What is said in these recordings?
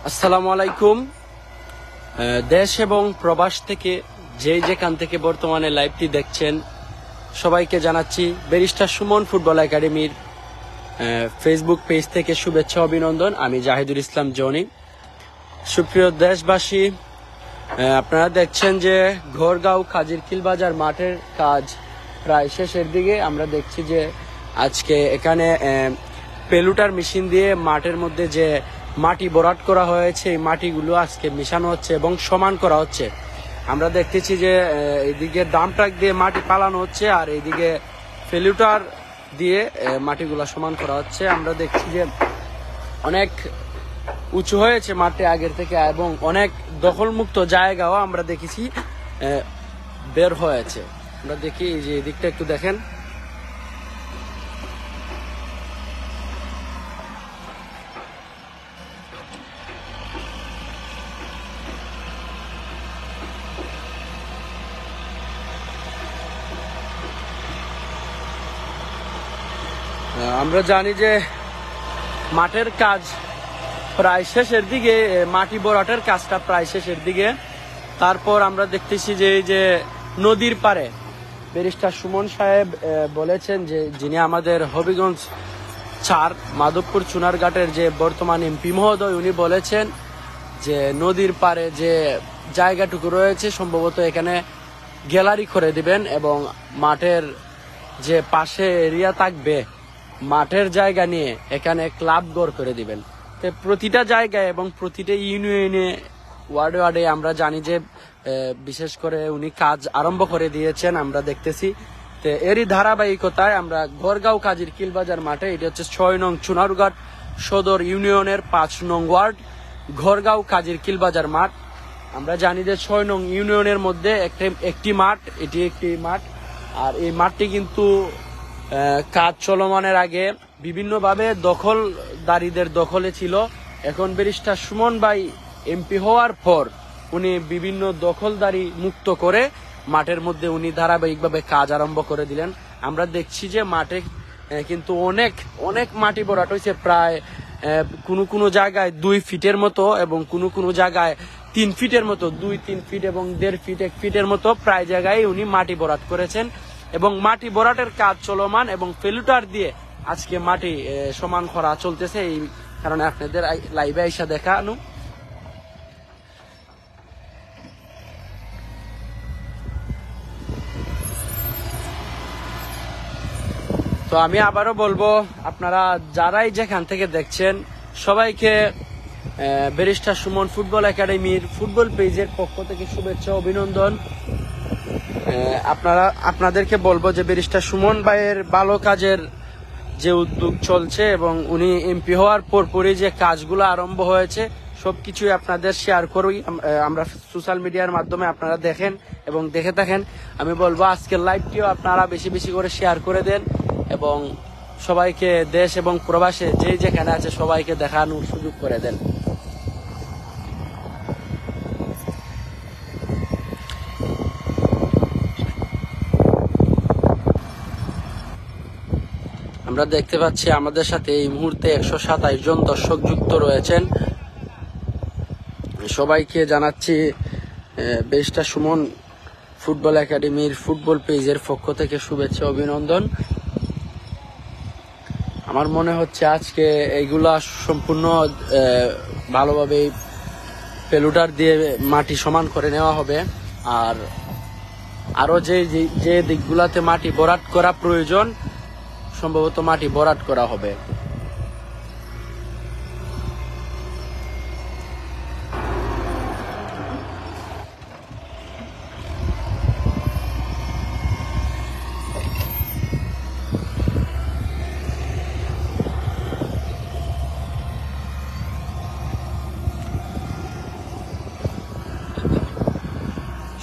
আসসালামু আলাইকুম। দেশ এবং প্রবাস থেকে যেখান থেকে বর্তমানে লাইভটি দেখছেন সবাইকে জানাচ্ছি ব্যারিস্টার সুমন ফুটবল একাডেমির ফেসবুক পেজ থেকে শুভেচ্ছা অভিনন্দন। আমি জাহিদুল ইসলাম জনি। সুপ্রিয় দেশবাসী, আপনারা দেখছেন যে ঘোরগাঁও কাজিরকিল বাজার মাঠের কাজ প্রায় শেষের দিকে। আমরা দেখছি যে আজকে এখানে পেলুটার মেশিন দিয়ে মাঠের মধ্যে যে মাটি ভরাট করা হয়েছে এই মাটিগুলো আজকে মিশানো হচ্ছে এবং সমান করা হচ্ছে। আমরা দেখতেছি যে এইদিকে ডাম্প ট্রাক দিয়ে মাটি পালানো হচ্ছে আর এইদিকে পেলুটার দিয়ে মাটিগুলো সমান করা হচ্ছে। আমরা দেখছি যে অনেক উঁচু হয়েছে মাঠে আগের থেকে এবং অনেক দখলমুক্ত জায়গাও আমরা দেখেছি বের হয়েছে। আমরা দেখি এই যে এদিকটা একটু দেখেন। আমরা জানি যে মাঠের কাজ প্রায় শেষের দিকে, মাটি ভরাটের কাজটা প্রায় শেষের দিকে। তারপর আমরা দেখতেছি যে এই যে নদীর পারে ব্যারিস্টার সুমন সাহেব বলেছেন যে যিনি আমাদের হবিগঞ্জ 4 মাধবপুর চুনারঘাটের যে বর্তমান এমপি মহোদয়, উনি বলেছেন যে নদীর পারে যে জায়গাটুকু রয়েছে সম্ভবত এখানে গ্যালারি করে দিবেন এবং মাঠের যে পাশে এরিয়া থাকবে মাঠের জায়গা নিয়ে এখানে ক্লাব গড় করে দিবেন। তো প্রতিটা জায়গায় এবং প্রতিটা ইউনিয়নে ওয়ার্ডে ওয়ার্ডে আমরা জানি যে বিশেষ করে উনি কাজ আরম্ভ করে দিয়েছেন, আমরা দেখতেছি। তো এরই ধারাবাহিকতায় আমরা ঘোরগাঁও কাজিরকিল বাজার মাঠে, এটা হচ্ছে 6 নং চুনারঘাট সদর ইউনিয়নের 5 নং ওয়ার্ড ঘোরগাঁও কাজিরকিল বাজার মাঠ। আমরা জানি যে 6 নং ইউনিয়নের মধ্যে একটি মাঠ, এটি একটি মাঠ। আর এই মাঠটি কিন্তু কাজ চলমানের আগে বিভিন্নভাবে দখলদারীদের দখলে ছিল। এখন ব্যারিস্টার সুমন ভাই এমপি হওয়ার পর উনি বিভিন্ন দখলদারি মুক্ত করে মাঠের মধ্যে উনি ধারাবাহিকভাবে কাজ আরম্ভ করে দিলেন। আমরা দেখছি যে মাঠে কিন্তু অনেক অনেক মাটি ভরাট হয়েছে, প্রায় কোনো জায়গায় 2 ফিটের মতো এবং কোনো জায়গায় 3 ফিটের মতো, 2-3 ফিট এবং 1.5 ফিট 1 ফিটের মতো প্রায় জায়গায় উনি মাটি ভরাট করেছেন এবং মাটি ভরাটের কাজ চলমান এবং ফেলুটার দিয়ে আজকে মাটি সমান করা চলতেছে। এই কারণে আপনাদের লাইভে আইসা দেখানো। তো আমি আবারও বলবো, আপনারা যারাই যেখান থেকে দেখছেন সবাইকে ব্যারিস্টার সুমন ফুটবল একাডেমির ফুটবল পেজের পক্ষ থেকে শুভেচ্ছা অভিনন্দন। আপনাদেরকে বলবো যে ব্যারিস্টার সুমন ভাইয়ের ভালো কাজের যে উদ্যোগ চলছে এবং উনি এমপি হওয়ার পরপরই যে কাজগুলো আরম্ভ হয়েছে সবকিছুই আপনাদের শেয়ার করি আমরা সোশ্যাল মিডিয়ার মাধ্যমে। আপনারা দেখেন এবং দেখে থাকেন। আমি বলবো আজকের লাইভটিও আপনারা বেশি বেশি করে শেয়ার করে দেন এবং সবাইকে দেশ এবং প্রবাসে যেখানে আছে সবাইকে দেখানোর সুযোগ করে দেন। আমরা দেখতে পাচ্ছি আমাদের সাথে এই মুহূর্তে 127 জন দর্শক যুক্ত রয়েছেন। সবাইকে জানাচ্ছি ব্যারিস্টার সুমন ফুটবল একাডেমির ফুটবল পেজের পক্ষ থেকে শুভেচ্ছা অভিনন্দন। আমার মনে হচ্ছে আজকে এইগুলা সম্পূর্ণ ভালোভাবে পেলুটার দিয়ে মাটি সমান করে নেওয়া হবে। আর আরো যে দিকগুলাতে মাটি ভরাট করা প্রয়োজন সম্ভবত মাটি ভরাট করা হবে।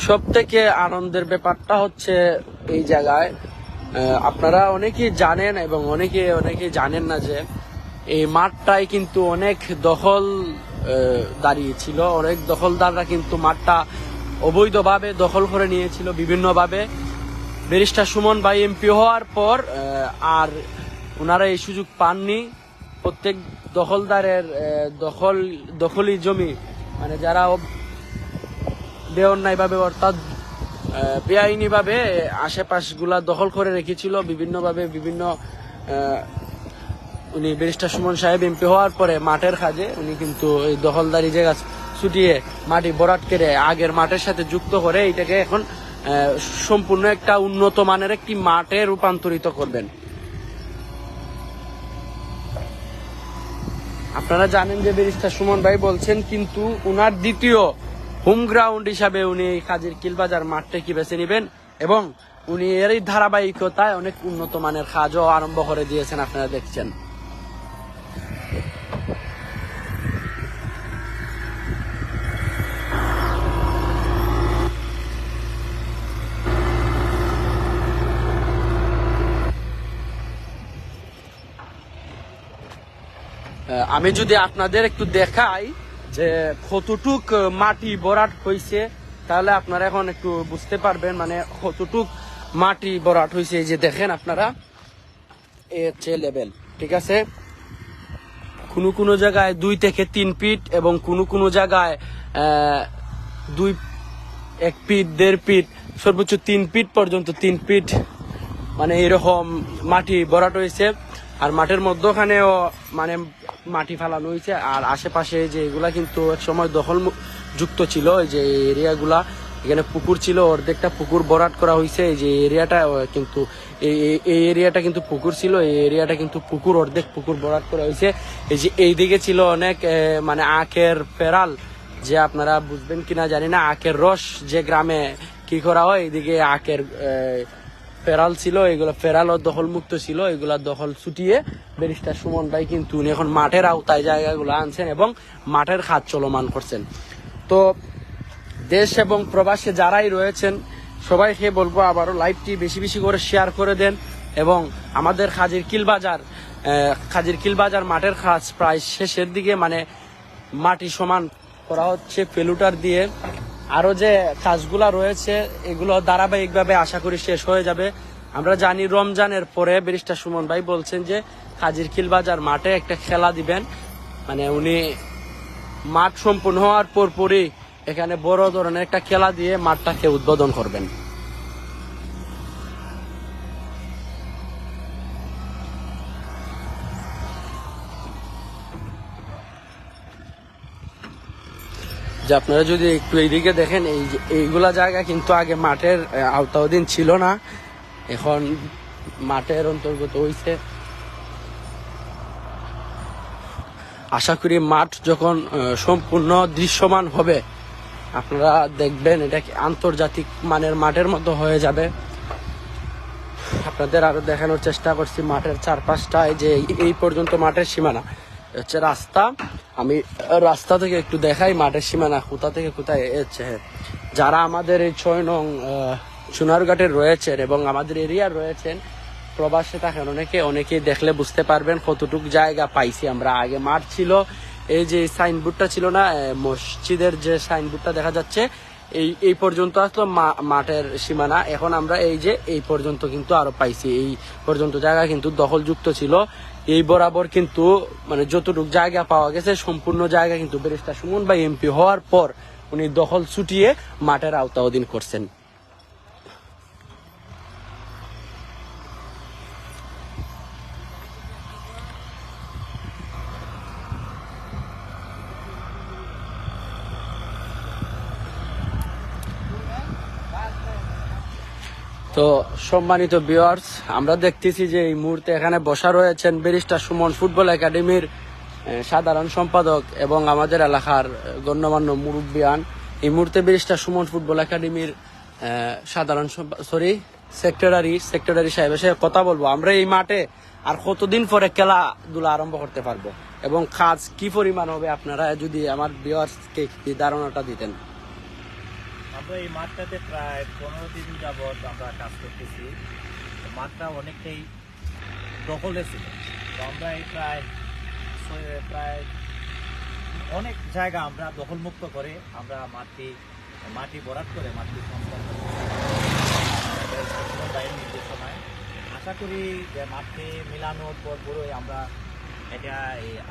সব থেকে আনন্দের ব্যাপারটা হচ্ছে এই জায়গায় আপনারা অনেকেই জানেন এবং অনেকে জানেন না যে এই মাঠটাই কিন্তু অনেক দখল দাঁড়িয়েছিল। অনেক দখলদাররা কিন্তু মাঠটা অবৈধভাবে দখল করে নিয়েছিল বিভিন্নভাবে। ব্যারিস্টার সুমন ভাই এমপি হওয়ার পর আর ওনারা এই সুযোগ পাননি। প্রত্যেক দখলদারের দখলি জমি মানে যারা বেআইনিভাবে অর্থাৎ বেআইনিভাবে আশেপাশগুলা দখল করে রেখেছিল বিভিন্ন উনি ব্যারিস্টার সুমন সাহেব এমপি হওয়ার পরে মাঠের কাজে উনি কিন্তু এই দখলদারি জায়গা ছুটিয়ে মাটি ভরাট করে আগের মাঠের সাথে যুক্ত করে এটাকে এখন সম্পূর্ণ একটা উন্নত মানের একটি মাঠে রূপান্তরিত করবেন। আপনারা জানেন যে ব্যারিস্টার সুমন ভাই বলছেন, কিন্তু উনার দ্বিতীয় হোম গ্রাউন্ড হিসাবে উনি কাজীর কিলবাজার মাঠটাকে বেছে নেবেন এবং উনি এরই ধারাবাহিকতায় অনেক উন্নত মানের কাজও আরম্ভ করে দিয়েছেন, আপনারা দেখছেন। আমি যদি আপনাদের একটু দেখাই যে কতটুক মাটি ভরাট হয়েছে, তাহলে আপনারা এখন একটু বুঝতে পারবেন মানে কতটুক মাটি ভরাট হয়েছে। এই যে দেখেন আপনারা, এই হচ্ছে লেভেল, ঠিক আছে। কোনো জায়গায় 2 থেকে 3 ফিট এবং কোনো জায়গায় 1 ফিট 1.5 ফিট সর্বোচ্চ 3 ফিট পর্যন্ত 3 ফিট মানে এরকম মাটি ভরাট হয়েছে। আর মাঠের মধ্যখানেও মানে মাটি ফেলানো হয়েছে। আর আশেপাশে যে এগুলা কিন্তু এক সময় দখল যুক্ত ছিল, এই যে এরিয়াগুলা, এখানে পুকুর ছিল, অর্ধেকটা পুকুর ভরাট করা হয়েছে। এই যে এরিয়াটা কিন্তু এই এরিয়াটা কিন্তু পুকুর ছিল, এই এরিয়াটা কিন্তু পুকুর, অর্ধেক পুকুর ভরাট করা হয়েছে। এই যে এইদিকে ছিল অনেক মানে আখের ফেরাল, যে আপনারা বুঝবেন কিনা জানি না, আখের রস যে গ্রামে কি করা হয়, এইদিকে আখের ফেরাল ছিল, এগুলো ফেরাল ও দখল মুক্ত ছিল, এগুলা দখল ছুটিয়ে ব্যারিস্টার সুমন ভাই কিন্তু উনি এখন মাঠের আওতায় জায়গাগুলো আনছেন এবং মাঠের কাজ চলমান করছেন। তো দেশ এবং প্রবাসে যারাই রয়েছেন সবাইকে বলবো আবারও লাইভটি বেশি বেশি করে শেয়ার করে দেন এবং আমাদের কাজীর কিলবাজার মাঠের কাজ প্রায় শেষের দিকে, মানে মাটি সমান করা হচ্ছে ফেলুটার দিয়ে। আরো যে কাজগুলা রয়েছে এগুলো ধারাবাহিকভাবে আশা করি শেষ হয়ে যাবে। আমরা জানি রমজানের পরে ব্যারিস্টার সুমন ভাই বলছেন যে কাজীর কিলবাজার মাঠে একটা খেলা দিবেন, মানে উনি মাঠ সম্পূর্ণ হওয়ার পরই এখানে বড় ধরনের একটা খেলা দিয়ে মাঠটাকে উদ্বোধন করবেন। যে আপনারা যদি একটু এইদিকে দেখেন, এইগুলা জায়গা কিন্তু আগে মাঠের আওতাধীন ছিল না, এখন মাঠের অন্তর্গত হয়েছে। আশা করি মাঠ যখন সম্পূর্ণ দৃশ্যমান হবে আপনারা দেখবেন এটা আন্তর্জাতিক মানের মাঠের মতো হয়ে যাবে। আপনাদের আরো দেখানোর চেষ্টা করছি মাঠের চারপাশটায়, যে এই পর্যন্ত মাঠের সীমানা হচ্ছে রাস্তা। আমি রাস্তা থেকে একটু দেখাই মাঠের সীমানা কোথা থেকে কোথায় হচ্ছে। যারা আমাদের এই 6 নং সোনারঘাটের রয়েছেন এবং আমাদের এরিয়ার রয়েছেন, প্রবাসে থাকেন অনেকেই দেখলে বুঝতে পারবেন কতটুকু জায়গা পাইছি আমরা। আগে মাঠ ছিল, এই যে সাইনবোর্ডটা ছিল না, মসজিদের যে সাইনবোর্ডটা দেখা যাচ্ছে, এই পর্যন্ত আসলো মাঠের সীমানা। এখন আমরা এই পর্যন্ত কিন্তু আরো পাইছি, এই পর্যন্ত জায়গা কিন্তু দখলযুক্ত ছিল। এই বরাবর কিন্তু মানে যতটুকু জায়গা পাওয়া গেছে সম্পূর্ণ জায়গা কিন্তু ব্যারিস্টার সুমন ভাই এমপি হওয়ার পর উনি দখল ছুটিয়ে মাঠের আওতাধীন করছেন। তো সম্মানিত ভিউয়ার্স, আমরা দেখতেছি যে এই মুহূর্তে এখানে বসা রয়েছেন ব্যারিস্টার সুমন ফুটবল একাডেমির সাধারণ সম্পাদক এবং আমাদের এলাকার গণ্যমান্য মুরব্বিয়ান। এই মুহূর্তে ব্যারিস্টার সুমন ফুটবল একাডেমির সেক্রেটারি সাহেবের সাথে কথা বলবো। আমরা এই মাঠে আর কতদিন পরে খেলাধুলা আরম্ভ করতে পারবো এবং কাজ কি পরিমাণ হবে, আপনারা যদি আমার ভিউয়ার্সকে ধারণাটা দিতেন। আমরা এই মাঠটাতে প্রায় 15 দিন যাবৎ আমরা কাজ করতেছি। মাঠটা অনেকটাই দখলে ছিল, তো আমরা এই প্রায় অনেক জায়গা আমরা দখলমুক্ত করে আমরা মাটি ভরাট করে মাটি সংস্কার করি নির্দেশনায়। আশা করি যে মাঠে মিলানোর পরই আমরা এটা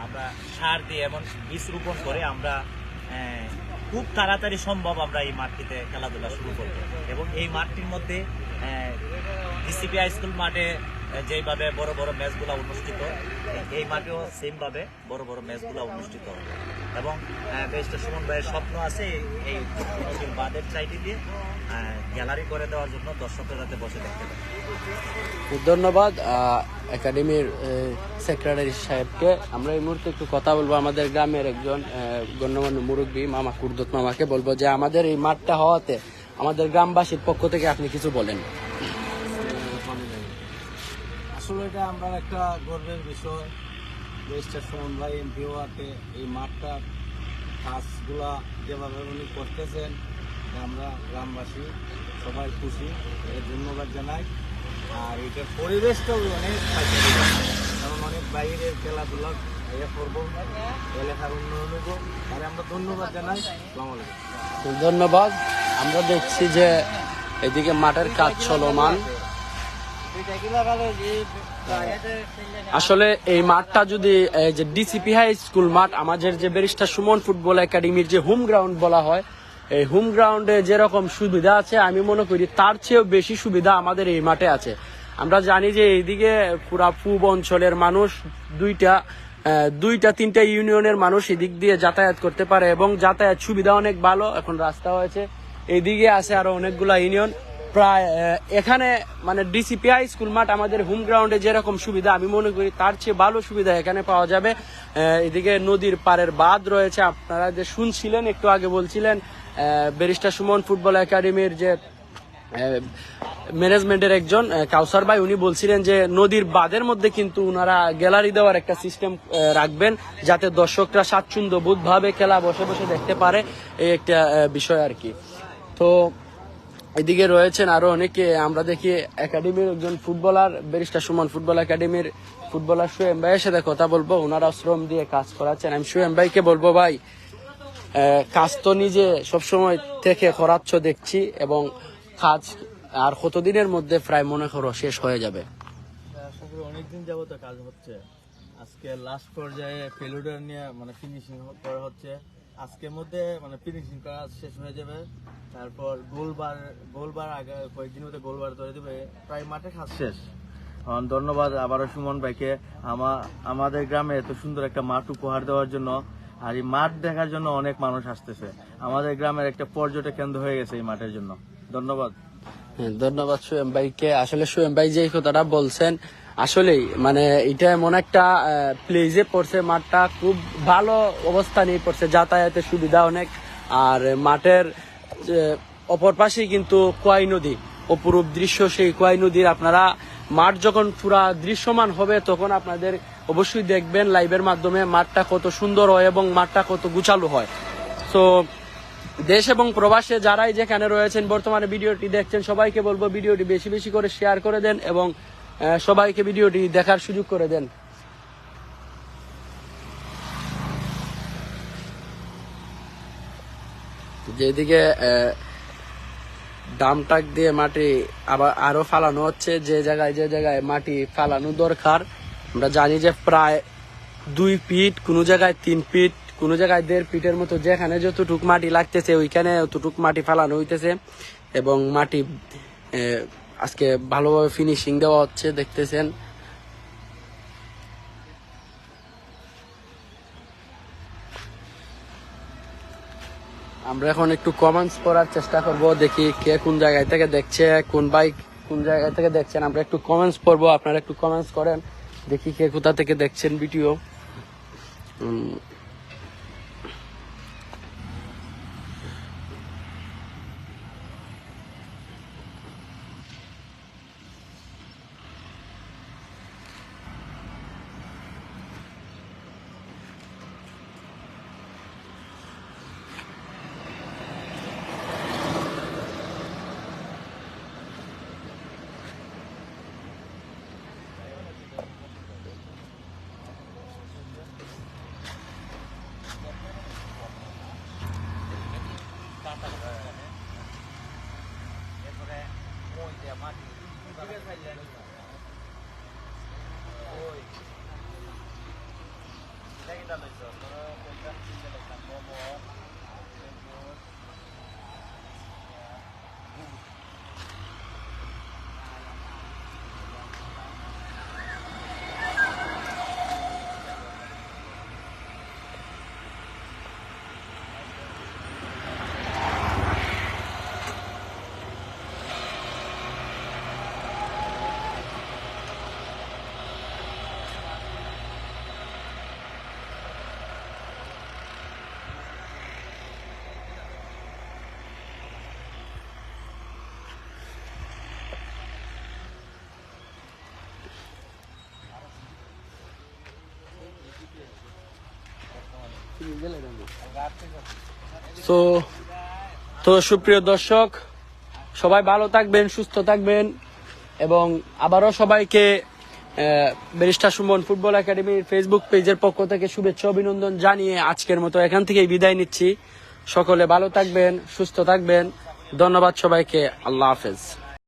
আমরা সার দিয়ে এমন বীজ রোপণ করে আমরা খুব তাড়াতাড়ি সম্ভব আমরা এই মাঠটিতে খেলাধুলা শুরু করব এবং এই মাঠটির মধ্যে ডিসিপি হাই স্কুল মাঠে যেইভাবে বড় বড় ম্যাচগুলো অনুষ্ঠিত এই মাঠেও সেম ভাবে বড় বড় ম্যাচগুলো অনুষ্ঠিত হবে এবং বেশটা সুমন ভাইয়ের স্বপ্ন আছে এই নদীর বাঁধের সাইডে দিয়ে গ্যালারি করে দেওয়ার জন্য দর্শকরা যাতে বসে দেখতে পারে। ধন্যবাদ একাডেমির সেক্রেটারি সাহেবকে। আমরা এই মুহূর্তে একটু কথা বলবো আমাদের গ্রামের একজন গণ্যমান্য মুরব্বী মামা কুরদত মামাকে, বলবো যে আমাদের এই মাঠটা হওয়াতে আমাদের গ্রামবাসীর পক্ষ থেকে আপনি কিছু বলেন। আসলে এটা আমরা একটা গর্বের বিষয়, দেশটা সুমন ভাই এমপি হওয়াতে এই মাঠটার কাজগুলা যেভাবে উনি করতেছেন আমরা গ্রামবাসী সবাই খুশি, এর ধন্যবাদ জানাই। আর এটার পরিবেশটাও অনেক কারণ অনেক বাইরের খেলাধুলা ইয়ে করবো, এলাকার উন্নয়ন হবো, আর আমরা ধন্যবাদ জানাই। আসসালামু আলাইকুম। ধন্যবাদ। আমরা দেখছি যে এদিকে মাঠের কাজ চলমান। আসলে এই মাঠটা যদি যে ডিসিপি হাই স্কুল মাঠ, আমাদের যে ব্যারিস্টার সুমন ফুটবল একাডেমির যে হোম গ্রাউন্ড বলা হয়, এই হোম গ্রাউন্ডে যেরকম সুবিধা আছে আমি মনে করি তার চেয়েও বেশি সুবিধা আমাদের এই মাঠে আছে। আমরা জানি যে এইদিকে পুরা পূব অঞ্চলের মানুষ দুইটা তিনটা ইউনিয়নের মানুষ এদিক দিয়ে যাতায়াত করতে পারে এবং যাতায়াত সুবিধা অনেক ভালো। এখন রাস্তা হয়েছে, এইদিকে আছে আরো অনেকগুলা ইউনিয়ন। প্রায় এখানে মানে ডিসিপি হাই স্কুল মাঠ আমাদের হোম গ্রাউন্ডে যেরকম সুবিধা আমি মনে করি তার চেয়ে ভালো সুবিধা এখানে পাওয়া যাবে। এদিকে নদীর পাড়ের বাঁধ রয়েছে, আপনারা যে শুনছিলেন একটু আগে বলছিলেন ব্যারিস্টার সুমন ফুটবল একাডেমির যে ম্যানেজমেন্টের একজন কাউসার ভাই, উনি বলছিলেন যে নদীর বাঁধের মধ্যে কিন্তু উনারা গ্যালারি দেওয়ার একটা সিস্টেম রাখবেন যাতে দর্শকরা স্বাচ্ছন্দ্য বোধ ভাবে খেলা বসে বসে দেখতে পারে, এই একটা বিষয় আর কি। তো এদিকে রয়েছেন আরো অনেকে, আমরা দেখি একাডেমির একজন ফুটবলার ব্যারিস্টার সুমন ফুটবল একাডেমির ফুটবলার সুয়েম ভাইয়ের সাথে কথা বলবো। ওনারা শ্রম দিয়ে কাজ করাচ্ছেন। আমি সুয়েম ভাইকে বলবো, ভাই কাজ তো নিজে সবসময় থেকে করাচ্ছ দেখছি, এবং কাজ আর কতদিনের মধ্যে প্রায় মনে করো শেষ হয়ে যাবে? আসলে অনেকদিন যাবত কাজ হচ্ছে, আজকে লাস্ট পর্যায়ে ফেলুডার নিয়ে মানে ফিনিশিং করা হচ্ছে, আজকের মধ্যে মানে ফিনিশিং করা শেষ হয়ে যাবে। তারপর গোলবার আগে কয়েকদিনের মধ্যে গোলবার ধরে দেবে, প্রায় মাঠে কাজ শেষ। ধন্যবাদ আবারও সুমন ভাইকে আমাদের গ্রামে এত সুন্দর একটা মাঠ উপহার দেওয়ার জন্য। আর এই মাঠ দেখার জন্য অনেক মানুষ আসতেছে, আমাদের গ্রামের একটা পর্যটক কেন্দ্র হয়ে গেছে এই মাঠের জন্য। ধন্যবাদ। ধন্যবাদ সুয়েম ভাইকে। আসলে সুয়েম ভাই যে কথাটা বলছেন, আসলেই মানে এটা এমন একটা প্লেসে পড়ছে, মাঠটা খুব ভালো অবস্থানেই পড়ছে, যাতায়াতের সুবিধা অনেক। আর মাঠের অপর পাশেই কিন্তু কোয়াই নদী, অপরূপ দৃশ্য সেই কোয়াই নদীর। আপনারা মাঠ যখন পুরা দৃশ্যমান হবে তখন আপনাদের অবশ্যই দেখবেন লাইভের মাধ্যমে মাঠটা কত সুন্দর হয় এবং মাঠটা কত গুছালো হয়। তো দেশ এবং প্রবাসে যারাই যেখানে রয়েছেন বর্তমানে ভিডিওটি দেখছেন, সবাইকে বলবো ভিডিওটি বেশি বেশি করে শেয়ার করে দেন এবং সবাইকে ভিডিওটি দেখার সুযোগ করে দেন। যেদিকে ডামটাক দিয়ে মাটি আবার আরো ফালানো হচ্ছে, যে জায়গায় মাটি ফালানো দরকার। আমরা জানি যে প্রায় 2 ফিট, কোনো জায়গায় 3 ফিট, কোনো জায়গায় 1.5 ফিটের মতো যেখানে যতটুক মাটি লাগতেছে ওইখানে অতটুক মাটি ফালানো হইতেছে এবং মাটি আজকে ভালোভাবে ফিনিশিং দেওয়া হচ্ছে, দেখতেছেন। আমরা এখন একটু কমেন্টস পড়ার চেষ্টা করব, দেখি কে কোন জায়গায় থেকে দেখছে, কোন বাইক কোন জায়গা থেকে দেখছেন। আমরা একটু কমেন্টস পড়বো, আপনারা একটু কমেন্টস করেন, দেখি কে কোথা থেকে দেখছেন ভিডিও। তো সুপ্রিয় দর্শক, সবাই ভালো থাকবেন, সুস্থ থাকবেন এবং আবারও সবাইকে ব্যারিস্টার সুমন ফুটবল একাডেমির ফেসবুক পেজের পক্ষ থেকে শুভেচ্ছা অভিনন্দন জানিয়ে আজকের মতো এখান থেকেই বিদায় নিচ্ছি। সকলে ভালো থাকবেন, সুস্থ থাকবেন। ধন্যবাদ সবাইকে। আল্লাহ হাফেজ।